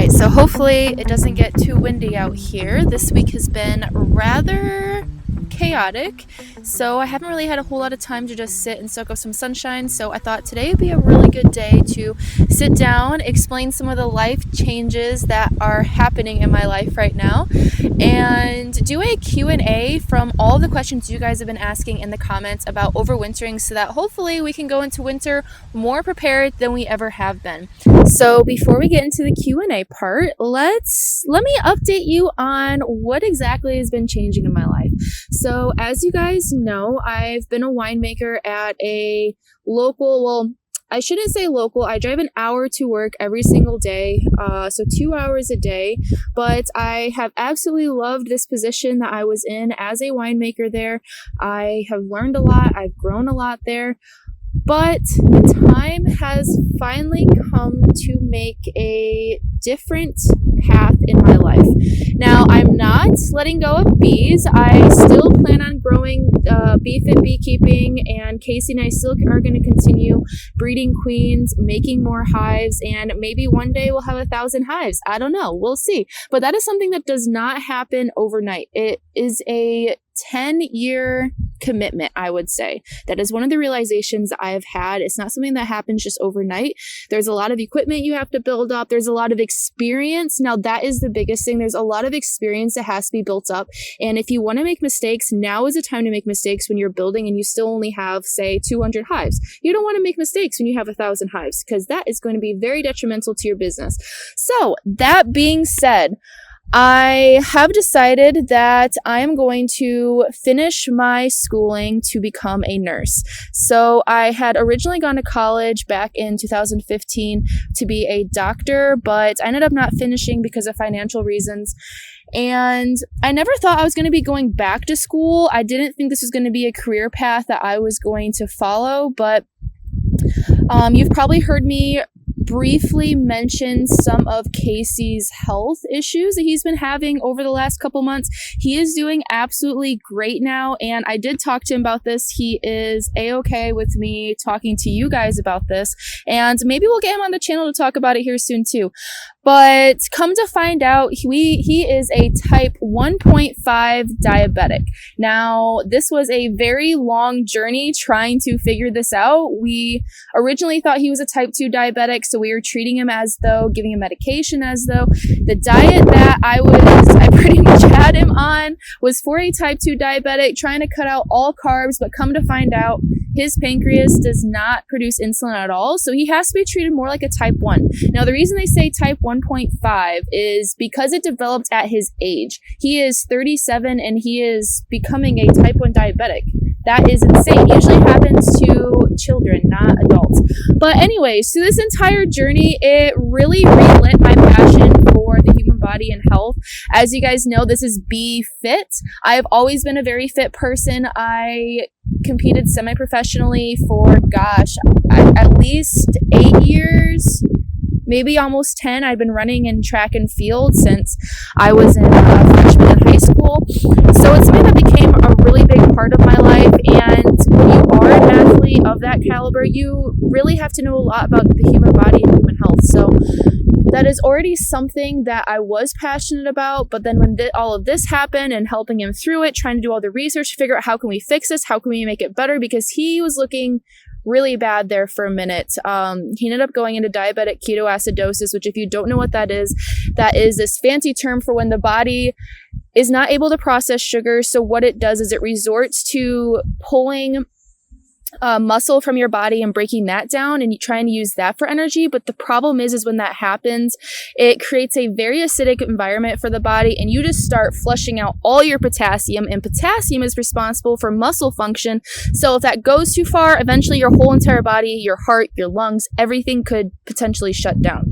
Alright, so hopefully it doesn't get too windy out here. This week has been rather chaotic, so I haven't really had a whole lot of time to just sit and soak up some sunshine, so I thought today would be a really good day to sit down, explain some of the life changes that are happening in my life right now, and do a Q&A from all the questions you guys have been asking in the comments about overwintering, so that hopefully we can go into winter more prepared than we ever have been. So before we get into the Q&A part, let me update you on what exactly has been changing in my life. So as you guys know, I've been a winemaker at a local, well, I shouldn't say local, I drive an hour to work every single day, so 2 hours a day, but I have absolutely loved this position that I was in as a winemaker there. I have learned a lot, I've grown a lot there, but the time has finally come to make a different path in my life. Now, I'm not letting go of bees. I still plan on growing beef-fit beekeeping, and Casey and I still are going to continue breeding queens, making more hives, and maybe one day we'll have 1,000 hives. I don't know. We'll see. But that is something that does not happen overnight. It is a 10-year commitment, I would say. That is one of the realizations I've had. It's not something that happens just overnight. There's a lot of equipment you have to build up. There's a lot of experience. Now, that is the biggest thing. There's a lot of experience that has to be built up. And if you want to make mistakes, now is the time to make mistakes when you're building and you still only have, say, 200 hives. You don't want to make mistakes when you have 1,000 hives, because that is going to be very detrimental to your business. So that being said, I have decided that I am going to finish my schooling to become a nurse. So I had originally gone to college back in 2015 to be a doctor, but I ended up not finishing because of financial reasons. And I never thought I was going to be going back to school. I didn't think this was going to be a career path that I was going to follow, but you've probably heard me briefly mention some of Casey's health issues that he's been having over the last couple months. He is doing absolutely great now, and I did talk to him about this. He is a-okay with me talking to you guys about this, and maybe we'll get him on the channel to talk about it here soon too. But come to find out, he is a type 1.5 diabetic. Now, this was a very long journey trying to figure this out. We originally thought he was a type 2 diabetic, so we were treating him as though, giving him medication as though. The diet that I pretty much had him on was for a type 2 diabetic, trying to cut out all carbs, but come to find out, his pancreas does not produce insulin at all, so he has to be treated more like a type 1. Now, the reason they say type 1.5 is because it developed at his age. He is 37 and he is becoming a type 1 diabetic. That is insane. Usually happens to children, not adults. But anyways, through this entire journey, it really relit my passion for the human body and health. As you guys know, this is Bee Fit. I've always been a very fit person. I competed semi-professionally for, at least 8 years, maybe almost 10. I've been running in track and field since I was in freshman in high school. So it's something that became a really big part of my life. And when you are an athlete of that caliber, you really have to know a lot about the human body and human health. So that is already something that I was passionate about. But then when all of this happened and helping him through it, trying to do all the research to figure out how can we fix this, how can we make it better, because he was looking really bad there for a minute. He ended up going into diabetic ketoacidosis, which, if you don't know what that is this fancy term for when the body is not able to process sugar. So what it does is it resorts to pulling muscle from your body and breaking that down, and you try and use that for energy. But the problem is when that happens, it creates a very acidic environment for the body, and you just start flushing out all your potassium, and potassium is responsible for muscle function. So if that goes too far, eventually your whole entire body, your heart, your lungs, everything could potentially shut down.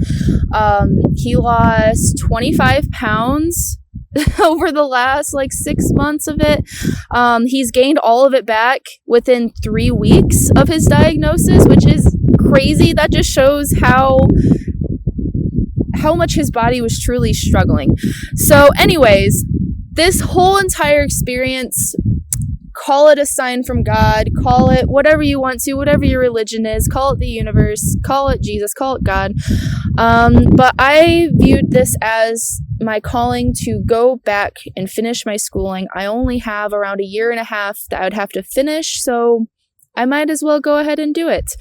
He lost 25 pounds over the last 6 months of it. He's gained all of it back within 3 weeks of his diagnosis, which is crazy. That just shows how much his body was truly struggling. So anyways, this whole entire experience call it a sign from God, call it whatever you want to, whatever your religion is, call it the universe, call it Jesus, call it God. But I viewed this as my calling to go back and finish my schooling. I only have around a year and a half that I would have to finish, so I might as well go ahead and do it.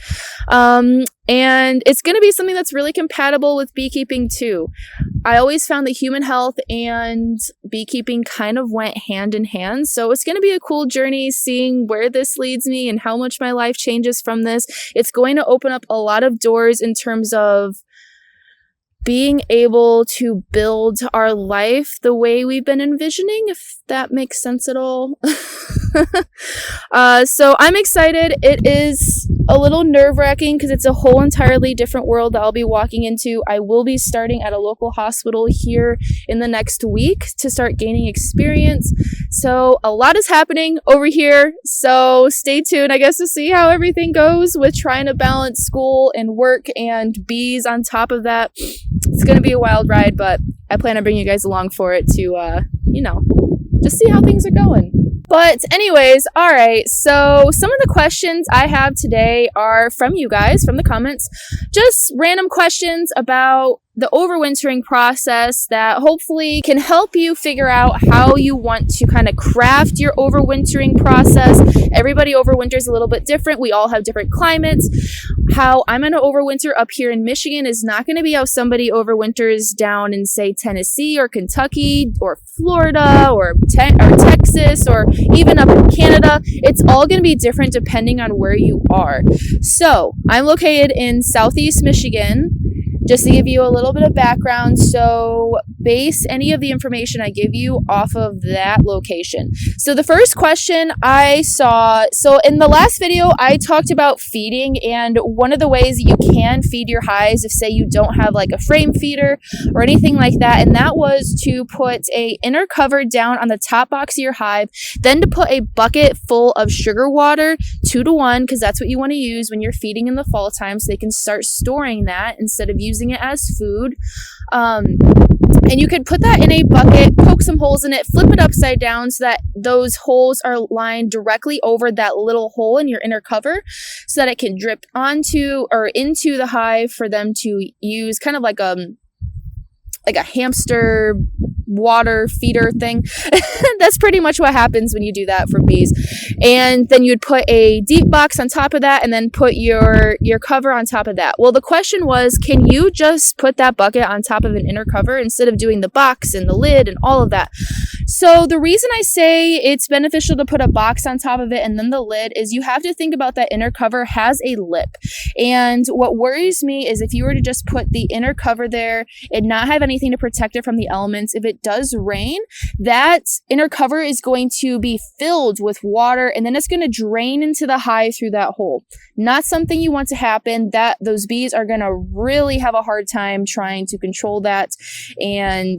And it's going to be something that's really compatible with beekeeping too. I always found that human health and beekeeping kind of went hand in hand. So it's going to be a cool journey seeing where this leads me and how much my life changes from this. It's going to open up a lot of doors in terms of being able to build our life the way we've been envisioning, if that makes sense at all. So I'm excited. It is a little nerve-wracking because it's a whole entirely different world that I'll be walking into. I will be starting at a local hospital here in the next week to start gaining experience. So a lot is happening over here. So stay tuned, I guess, to see how everything goes with trying to balance school and work and bees on top of that. It's going to be a wild ride, but I plan on bringing you guys along for it to, just see how things are going. But anyways, all right, so some of the questions I have today are from you guys, from the comments, just random questions about the overwintering process that hopefully can help you figure out how you want to kind of craft your overwintering process. Everybody overwinters a little bit different. We all have different climates. How I'm going to overwinter up here in Michigan is not going to be how somebody overwinters down in, say, Tennessee or Kentucky or Florida or Texas or even up in Canada. It's all going to be different depending on where you are. So I'm located in Southeast Michigan. Just to give you a little bit of background, so base any of the information I give you off of that location. So the first question I saw, so in the last video, I talked about feeding, and one of the ways you can feed your hives if, say, you don't have like a frame feeder or anything like that, and that was to put a inner cover down on the top box of your hive, then to put a bucket full of sugar water, 2 to 1, because that's what you want to use when you're feeding in the fall time, so they can start storing that instead of using it as food. And you could put that in a bucket, poke some holes in it, flip it upside down so that those holes are lined directly over that little hole in your inner cover so that it can drip onto or into the hive for them to use, kind of like a hamster water feeder thing. That's pretty much what happens when you do that for bees. And then you'd put a deep box on top of that and then put your cover on top of that. Well, the question was, can you just put that bucket on top of an inner cover instead of doing the box and the lid and all of that? So the reason I say it's beneficial to put a box on top of it and then the lid is you have to think about that inner cover has a lip. And what worries me is if you were to just put the inner cover there and not have anything to protect it from the elements, if it does rain, that inner cover is going to be filled with water and then it's going to drain into the hive through that hole. Not something you want to happen. That those bees are going to really have a hard time trying to control that and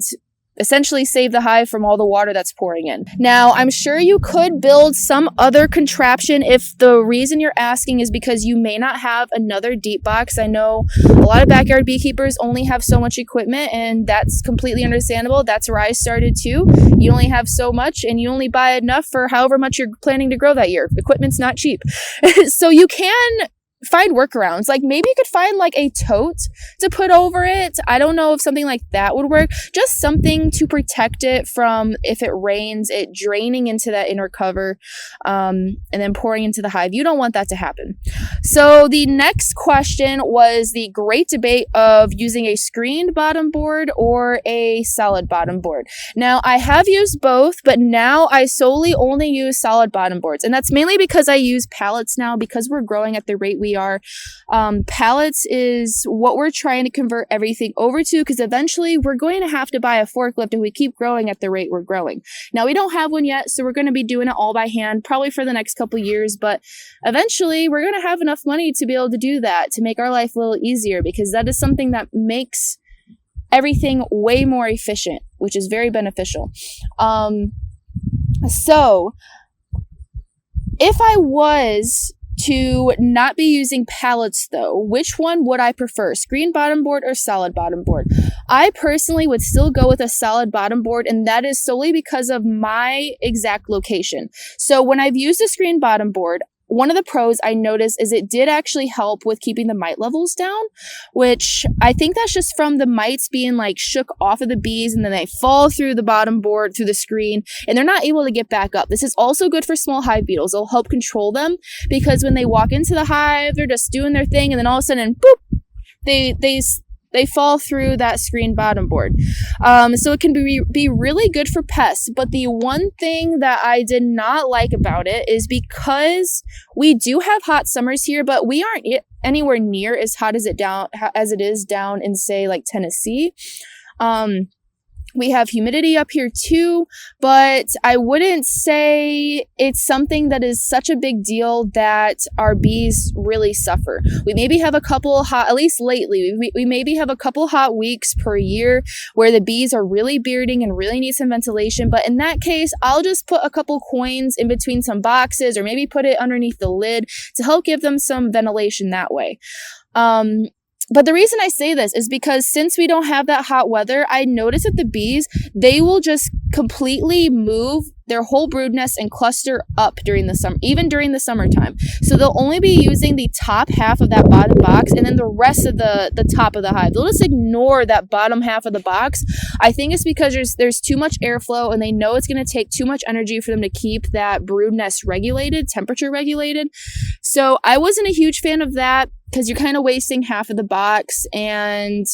essentially save the hive from all the water that's pouring in. Now, I'm sure you could build some other contraption if the reason you're asking is because you may not have another deep box. I know a lot of backyard beekeepers only have so much equipment, and that's completely understandable. That's where I started too. You only have so much and you only buy enough for however much you're planning to grow that year. Equipment's not cheap. So you can find workarounds. Like maybe you could find like a tote to put over it. I don't know if something like that would work. Just something to protect it from, if it rains, it draining into that inner cover and then pouring into the hive. You don't want that to happen. So the next question was the great debate of using a screened bottom board or a solid bottom board. Now I have used both, but now I solely only use solid bottom boards. And that's mainly because I use pallets now because we're growing at the rate we are. Pallets is what we're trying to convert everything over to, because eventually we're going to have to buy a forklift if we keep growing at the rate we're growing. Now we don't have one yet, so we're going to be doing it all by hand probably for the next couple years, but eventually we're going to have enough money to be able to do that, to make our life a little easier, because that is something that makes everything way more efficient, which is very beneficial. So if I was to not be using pallets though, which one would I prefer? Screen bottom board or solid bottom board? I personally would still go with a solid bottom board, and that is solely because of my exact location. So when I've used a screen bottom board, one of the pros I noticed is it did actually help with keeping the mite levels down, which I think that's just from the mites being like shook off of the bees, and then they fall through the bottom board, through the screen, and they're not able to get back up. This is also good for small hive beetles. It'll help control them, because when they walk into the hive, they're just doing their thing, and then all of a sudden, boop, they fall through that screen bottom board. So it can be really good for pests. But the one thing that I did not like about it is because we do have hot summers here, but we aren't anywhere near as hot as it is down in, say, like Tennessee. We have humidity up here too, but I wouldn't say it's something that is such a big deal that our bees really suffer. We maybe have a couple hot, at least lately, we maybe have a couple hot weeks per year where the bees are really bearding and really need some ventilation. But in that case, I'll just put a couple coins in between some boxes, or maybe put it underneath the lid to help give them some ventilation that way. But the reason I say this is because since we don't have that hot weather, I notice that the bees, they will just completely move their whole brood nest and cluster up during the summer, even during the summertime. So they'll only be using the top half of that bottom box, and then the rest of the top of the hive. They'll just ignore that bottom half of the box. I think it's because there's too much airflow, and they know it's going to take too much energy for them to keep that brood nest regulated, temperature regulated. So I wasn't a huge fan of that, because you're kind of wasting half of the box, and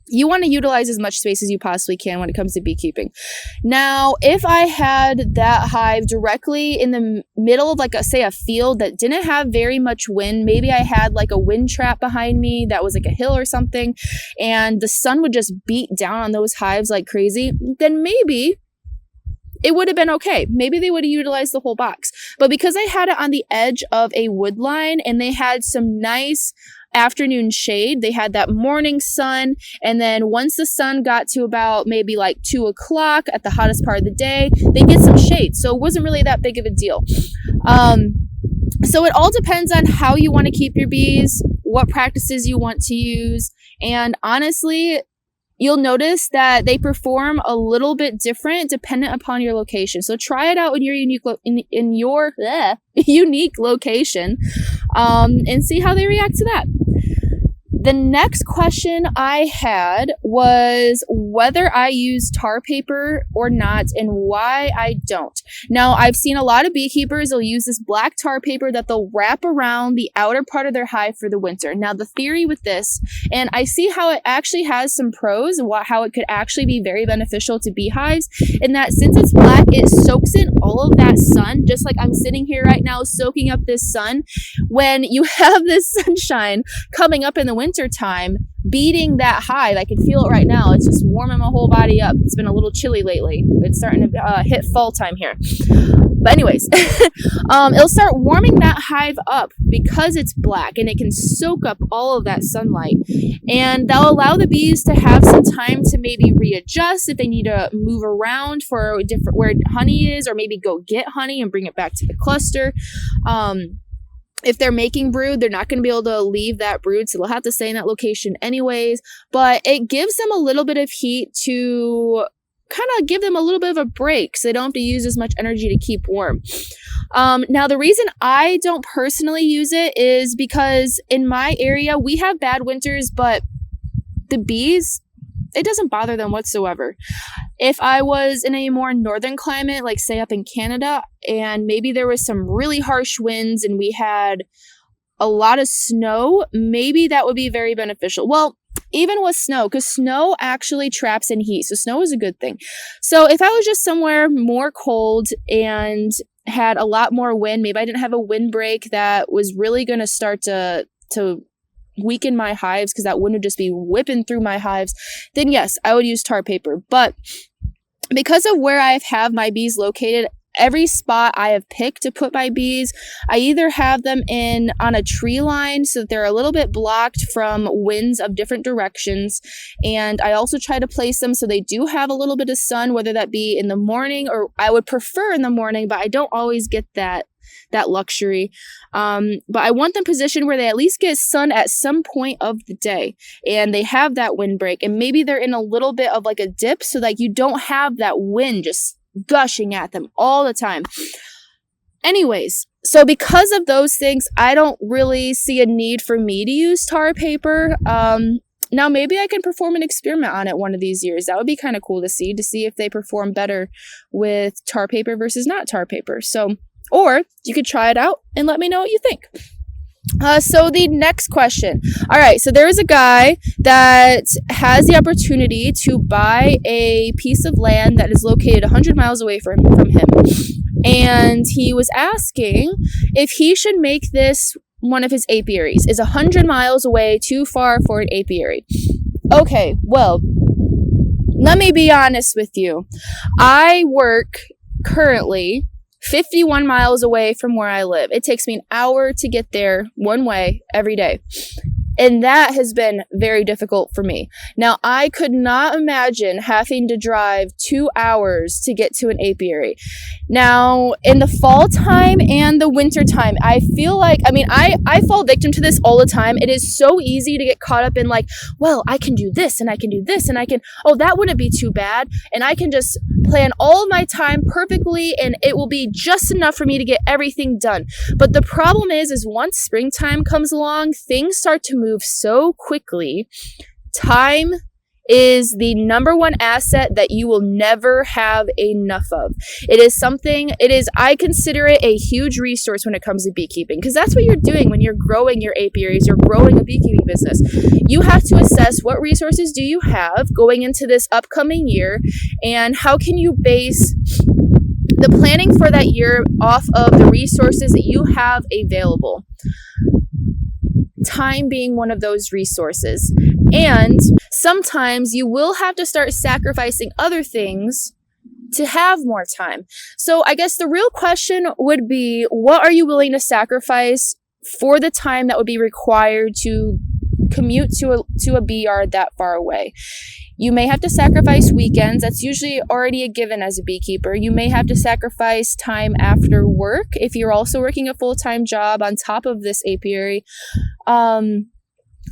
you want to utilize as much space as you possibly can when it comes to beekeeping. Now, if I had that hive directly in the middle of, like, say, a field that didn't have very much wind, maybe I had like a wind trap behind me that was like a hill or something, and the sun would just beat down on those hives like crazy, then maybe it would have been okay. Maybe they would have utilized the whole box. But because I had it on the edge of a wood line, and they had some nice afternoon shade, they had that morning sun, and then once the sun got to about maybe like 2 o'clock at the hottest part of the day, they get some shade. So it wasn't really that big of a deal. So it all depends on how you want to keep your bees, what practices you want to use, and honestly, you'll notice that they perform a little bit different dependent upon your location. So try it out in your unique location, and see how they react to that. The next question I had was whether I use tar paper or not, and why I don't. Now, I've seen a lot of beekeepers, they'll use this black tar paper that they'll wrap around the outer part of their hive for the winter. Now, the theory with this, and I see how it actually has some pros, and how it could actually be very beneficial to beehives, in that since it's black, it soaks in all of that sun, just like I'm sitting here right now soaking up this sun. When you have this sunshine coming up in the winter time, beating that hive, I can feel it right now. It's just warming my whole body up. It's been a little chilly lately. It's starting to hit fall time here. But anyways, it'll start warming that hive up because it's black, and it can soak up all of that sunlight. And that'll allow the bees to have some time to maybe readjust if they need to move around for different where honey is, or maybe go get honey and bring it back to the cluster. If they're making brood, they're not going to be able to leave that brood, so they'll have to stay in that location anyways. But it gives them a little bit of heat to kind of give them a little bit of a break, so they don't have to use as much energy to keep warm. Now, the reason I don't personally use it is because in my area, we have bad winters, but the bees, it doesn't bother them whatsoever. If I was in a more northern climate, like say up in Canada, and maybe there was some really harsh winds and we had a lot of snow, maybe that would be very beneficial. Well, even with snow, because snow actually traps in heat, so snow is a good thing. So if I was just somewhere more cold and had a lot more wind, maybe I didn't have a windbreak that was really going to start to weaken my hives, because that wind would just be whipping through my hives, then yes, I would use tar paper. But because of where I have my bees located, every spot I have picked to put my bees, I either have them on a tree line so that they're a little bit blocked from winds of different directions, and I also try to place them so they do have a little bit of sun, whether that be in the morning, or I would prefer in the morning, but I don't always get that that luxury. But I want them positioned where they at least get sun at some point of the day, and they have that windbreak, and maybe they're in a little bit of like a dip so that you don't have that wind just gushing at them all the time. Anyways, so because of those things, I don't really see a need for me to use tar paper. Now maybe I can perform an experiment on it one of these years. That would be kind of cool to see if they perform better with tar paper versus not tar paper. So, or you could try it out and let me know what you think. So the next question. All right, so there is a guy that has the opportunity to buy a piece of land that is located 100 miles away from him. And he was asking if he should make this one of his apiaries. Is 100 miles away too far for an apiary? Okay, well, let me be honest with you. I work currently 51 miles away from where I live. It takes me an hour to get there one way every day. And that has been very difficult for me. Now, I could not imagine having to drive 2 hours to get to an apiary. Now, in the fall time and the winter time, I feel like, I fall victim to this all the time. It is so easy to get caught up in like, well, I can do this and I can do this and that wouldn't be too bad. And I can just plan all of my time perfectly and it will be just enough for me to get everything done. But the problem is once springtime comes along, things start to move so quickly. Time is the number one asset that you will never have enough of. I consider it a huge resource when it comes to beekeeping, because that's what you're doing when you're growing your apiaries, you're growing a beekeeping business. You have to assess what resources do you have going into this upcoming year, and how can you base the planning for that year off of the resources that you have available. Time being one of those resources. And sometimes you will have to start sacrificing other things to have more time. So I guess the real question would be, what are you willing to sacrifice for the time that would be required to commute to a bee yard that far away? You may have to sacrifice weekends. That's usually already a given as a beekeeper. You may have to sacrifice time after work if you're also working a full-time job on top of this apiary.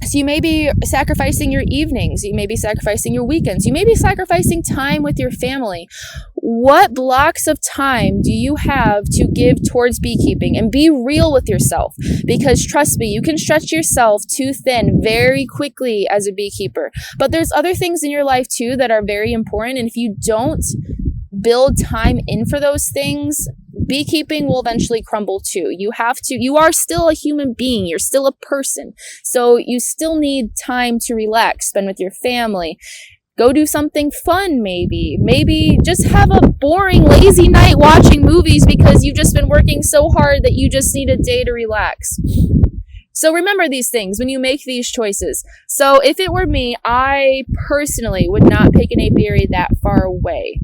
So you may be sacrificing your evenings. You may be sacrificing your weekends. You may be sacrificing time with your family. What blocks of time do you have to give towards beekeeping? And be real with yourself, because trust me, you can stretch yourself too thin very quickly as a beekeeper. But there's other things in your life too that are very important. And if you don't build time in for those things, beekeeping will eventually crumble too. You are still a human being. You're still a person. So you still need time to relax, spend with your family. Go do something fun, maybe. Maybe just have a boring, lazy night watching movies because you've just been working so hard that you just need a day to relax. So remember these things when you make these choices. So if it were me, I personally would not pick an apiary that far away.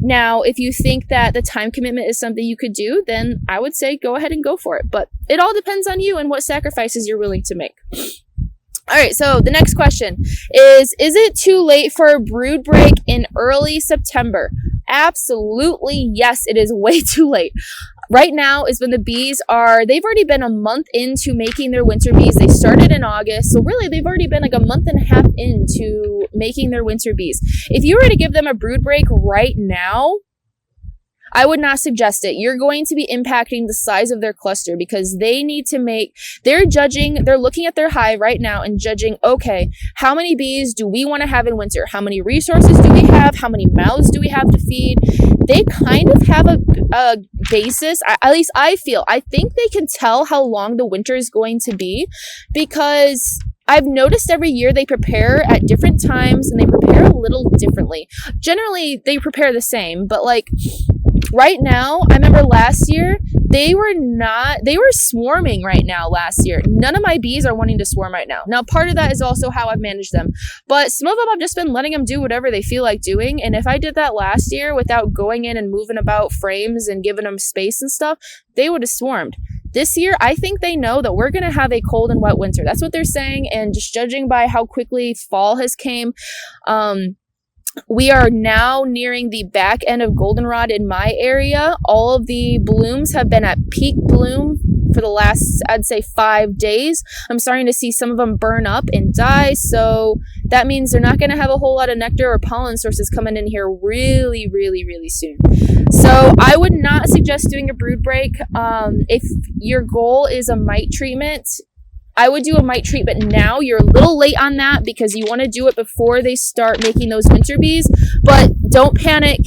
Now, if you think that the time commitment is something you could do, then I would say go ahead and go for it. But it all depends on you and what sacrifices you're willing to make. All right, so the next question is it too late for a brood break in early September? Absolutely, yes, it is way too late. Right now is when the bees they've already been a month into making their winter bees. They started in August, so really they've already been like a month and a half into making their winter bees. If you were to give them a brood break right now, I would not suggest it. You're going to be impacting the size of their cluster, because they're looking at their hive right now and judging, okay, how many bees do we want to have in winter? How many resources do we have? How many mouths do we have to feed? They kind of have a basis, at least I think they can tell how long the winter is going to be, because I've noticed every year they prepare at different times and they prepare a little differently. Generally, they prepare the same, but like right now, I remember last year, they were swarming right now last year. None of my bees are wanting to swarm right now. Now, part of that is also how I've managed them. But some of them, I've just been letting them do whatever they feel like doing. And if I did that last year without going in and moving about frames and giving them space and stuff, they would have swarmed. This year, I think they know that we're going to have a cold and wet winter. That's what they're saying. And just judging by how quickly fall has came, We are now nearing the back end of goldenrod in my area. All of the blooms have been at peak bloom for the last, I'd say, 5 days. I'm starting to see some of them burn up and die, so that means they're not going to have a whole lot of nectar or pollen sources coming in here really, really, really soon. So I would not suggest doing a brood break. If your goal is a mite treatment, I would do a mite treatment now. You're a little late on that because you want to do it before they start making those winter bees, but don't panic.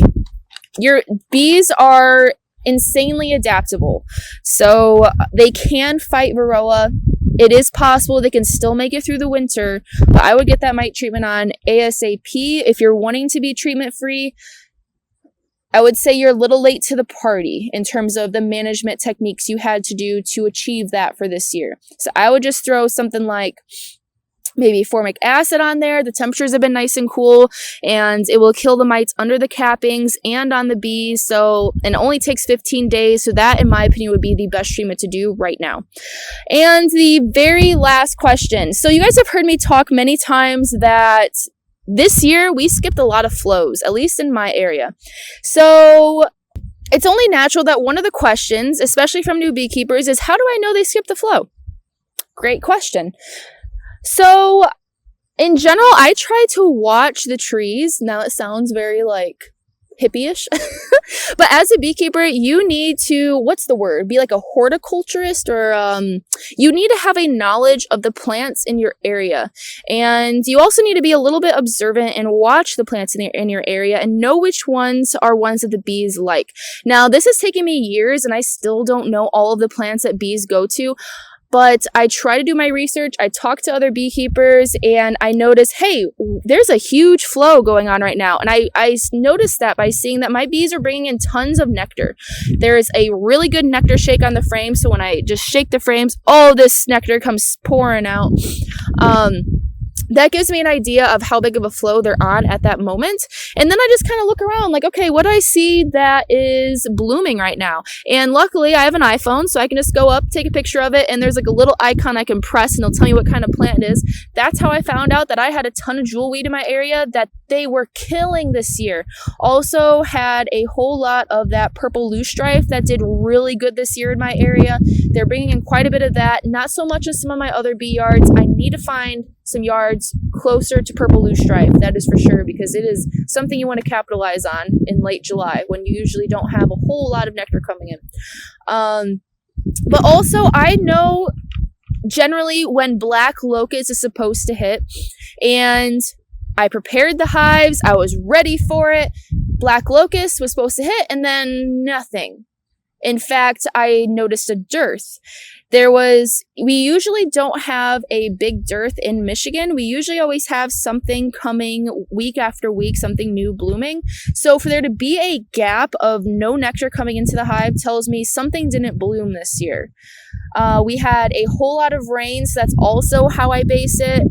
Your bees are insanely adaptable, so they can fight varroa. It is possible they can still make it through the winter, but I would get that mite treatment on ASAP. If you're wanting to be treatment free, I would say you're a little late to the party in terms of the management techniques you had to do to achieve that for this year. So I would just throw something like maybe formic acid on there. The temperatures have been nice and cool, and it will kill the mites under the cappings and on the bees. So, and it only takes 15 days. So that, in my opinion, would be the best treatment to do right now. And the very last question. So you guys have heard me talk many times that this year we skipped a lot of flows, at least in my area. So it's only natural that one of the questions, especially from new beekeepers, is how do I know they skipped the flow? Great question. So in general, I try to watch the trees. Now it sounds very like hippie-ish, but as a beekeeper, you need to, what's the word? Be like a horticulturist, or you need to have a knowledge of the plants in your area. And you also need to be a little bit observant and watch the plants in your area and know which ones are ones that the bees like. Now, this has taken me years and I still don't know all of the plants that bees go to. But I try to do my research. I talk to other beekeepers and I notice, hey, there's a huge flow going on right now. And I noticed that by seeing that my bees are bringing in tons of nectar. There is a really good nectar shake on the frame. So when I just shake the frames, all this nectar comes pouring out. That gives me an idea of how big of a flow they're on at that moment. And then I just kind of look around like, okay, what do I see that is blooming right now? And luckily I have an iPhone, so I can just go up, take a picture of it, and there's like a little icon I can press and it'll tell me what kind of plant it is. That's how I found out that I had a ton of jewelweed in my area that they were killing this year. Also had a whole lot of that purple loosestrife that did really good this year in my area. They're bringing in quite a bit of that, not so much as some of my other bee yards. I need to find some yards closer to purple loosestrife, that is for sure, because it is something you want to capitalize on in late July when you usually don't have a whole lot of nectar coming in. But also I know generally when black locust is supposed to hit, and I prepared the hives, I was ready for it. Black locust was supposed to hit and then nothing. In fact, I noticed a dearth. We usually don't have a big dearth in Michigan. We usually always have something coming week after week, something new blooming. So for there to be a gap of no nectar coming into the hive tells me something didn't bloom this year. We had a whole lot of rain, so that's also how I base it,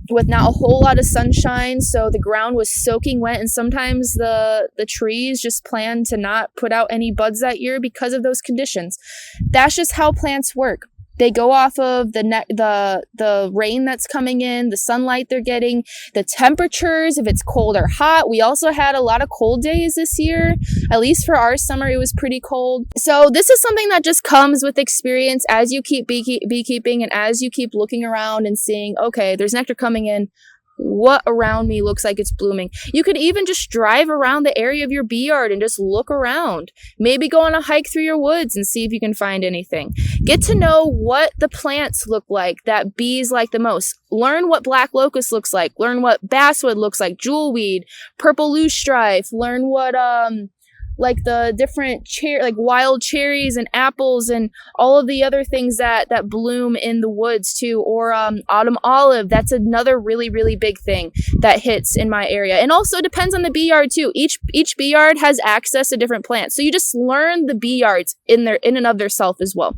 with not a whole lot of sunshine, so the ground was soaking wet, and sometimes the trees just plan to not put out any buds that year because of those conditions. That's just how plants work. They go off of the rain that's coming in, the sunlight they're getting, the temperatures, if it's cold or hot. We also had a lot of cold days this year. At least for our summer, it was pretty cold. So this is something that just comes with experience as you keep beekeeping and as you keep looking around and seeing, okay, there's nectar coming in. What around me looks like it's blooming. You could even just drive around the area of your bee yard and just look around. Maybe go on a hike through your woods and see if you can find anything. Get to know what the plants look like that bees like the most. Learn what black locust looks like. Learn what basswood looks like, jewelweed, purple loosestrife. Learn what like the different like wild cherries and apples and all of the other things that bloom in the woods too, or autumn olive. That's another really, really big thing that hits in my area. And also depends on the bee yard too. Each bee yard has access to different plants, so you just learn the bee yards in and of their self as well.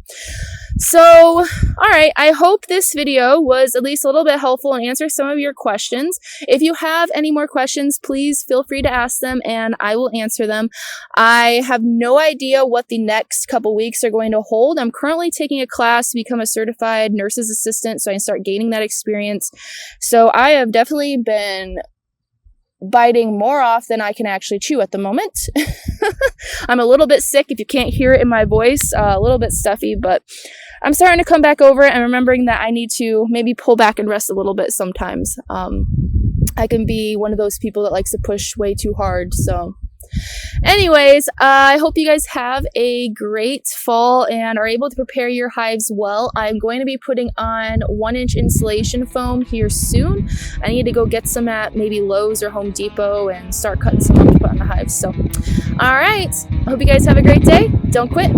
So, all right, I hope this video was at least a little bit helpful and answer some of your questions. If you have any more questions, please feel free to ask them and I will answer them. I have no idea what the next couple weeks are going to hold. I'm currently taking a class to become a certified nurse's assistant so I can start gaining that experience. So I have definitely been biting more off than I can actually chew at the moment. I'm a little bit sick, if you can't hear it in my voice, a little bit stuffy, but I'm starting to come back over it and remembering that I need to maybe pull back and rest a little bit sometimes. I can be one of those people that likes to push way too hard, so anyways, I hope you guys have a great fall and are able to prepare your hives well. I'm going to be putting on 1-inch insulation foam here soon. I need to go get some at maybe Lowe's or Home Depot and start cutting some up to put on the hives. So, all right. I hope you guys have a great day. Don't quit.